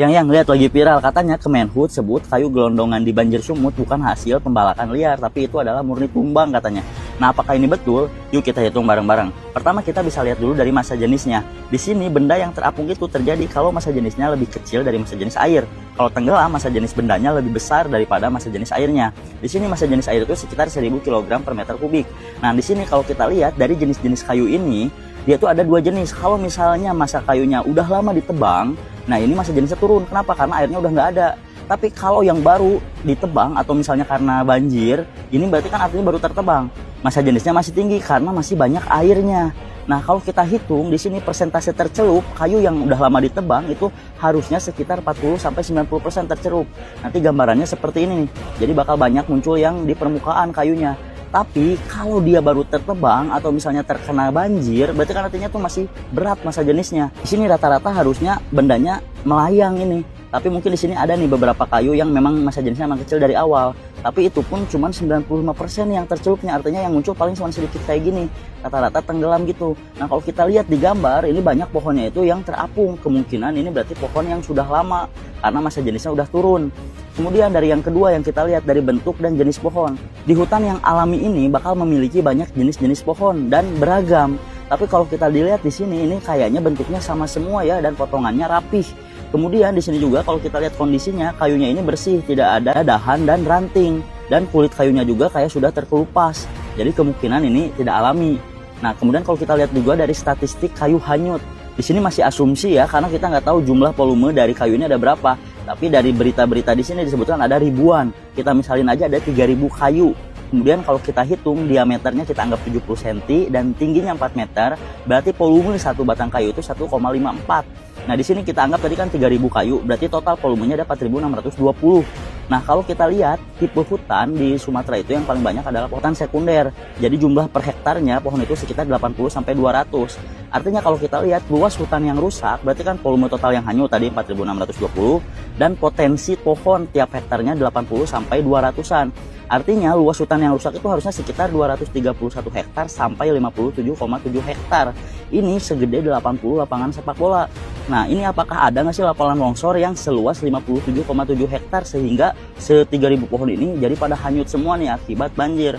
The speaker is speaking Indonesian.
Yang lihat lagi viral, katanya Kemenhub sebut kayu gelondongan di banjir sumut bukan hasil pembalakan liar, tapi itu adalah murni tumbang katanya. Nah, apakah ini betul? Yuk kita hitung bareng-bareng. Pertama kita bisa lihat dulu dari massa jenisnya. Di sini benda yang terapung itu terjadi kalau massa jenisnya lebih kecil dari massa jenis air. Kalau tenggelam, massa jenis bendanya lebih besar daripada massa jenis airnya. Di sini massa jenis air itu sekitar 1000 kg per meter kubik. Nah, di sini kalau kita lihat dari jenis-jenis kayu ini, dia tuh ada dua jenis. Kalau misalnya massa kayunya udah lama ditebang, nah ini massa jenisnya turun. Kenapa? Karena airnya udah nggak ada. Tapi kalau yang baru ditebang atau misalnya karena banjir, ini berarti kan artinya baru tertebang. Massa jenisnya masih tinggi karena masih banyak airnya. Nah, kalau kita hitung di sini persentase tercelup kayu yang udah lama ditebang itu harusnya sekitar 40-90% tercelup. Nanti gambarannya seperti ini nih. Jadi bakal banyak muncul yang di permukaan kayunya. Tapi kalau dia baru tertebang atau misalnya terkena banjir, berarti kan artinya tuh masih berat massa jenisnya. Di sini rata-rata harusnya bendanya melayang ini. Tapi mungkin di sini ada nih beberapa kayu yang memang massa jenisnya memang kecil dari awal. Tapi itu pun cuma 95% yang tercelupnya, artinya yang muncul paling cuma sedikit kayak gini. Rata-rata tenggelam gitu. Nah, kalau kita lihat di gambar, ini banyak pohonnya itu yang terapung. Kemungkinan ini berarti pohon yang sudah lama karena massa jenisnya udah turun. Kemudian dari yang kedua yang kita lihat dari bentuk dan jenis pohon. Di hutan yang alami ini bakal memiliki banyak jenis-jenis pohon dan beragam. Tapi kalau kita dilihat di sini ini kayaknya bentuknya sama semua ya dan potongannya rapih. Kemudian di sini juga kalau kita lihat kondisinya kayunya ini bersih, tidak ada dahan dan ranting dan kulit kayunya juga kayak sudah terkelupas. Jadi kemungkinan ini tidak alami. Nah, kemudian kalau kita lihat juga dari statistik kayu hanyut. Di sini masih asumsi ya karena kita nggak tahu jumlah volume dari kayu ini ada berapa. Tapi dari berita-berita di sini disebutkan ada ribuan. Kita misalin aja ada 3000 kayu. Kemudian kalau kita hitung diameternya kita anggap 70 cm dan tingginya 4 meter, berarti volume satu batang kayu itu 1,54. Nah, di sini kita anggap tadi kan 3000 kayu, berarti total volumenya ada 4620. Nah, kalau kita lihat tipe hutan di Sumatera itu yang paling banyak adalah hutan sekunder. Jadi jumlah per hektarnya pohon itu sekitar 80 sampai 200. Artinya kalau kita lihat luas hutan yang rusak, berarti kan volume total yang hanyut tadi 4620 dan potensi pohon tiap hektarnya 80 sampai 200-an. Artinya luas hutan yang rusak itu harusnya sekitar 231 hektar sampai 57,7 hektar. Ini segede 80 lapangan sepak bola. Nah, ini apakah ada nggak sih lapangan longsor yang seluas 57,7 hektar sehingga 3000 pohon ini jadi pada hanyut semua nih akibat banjir?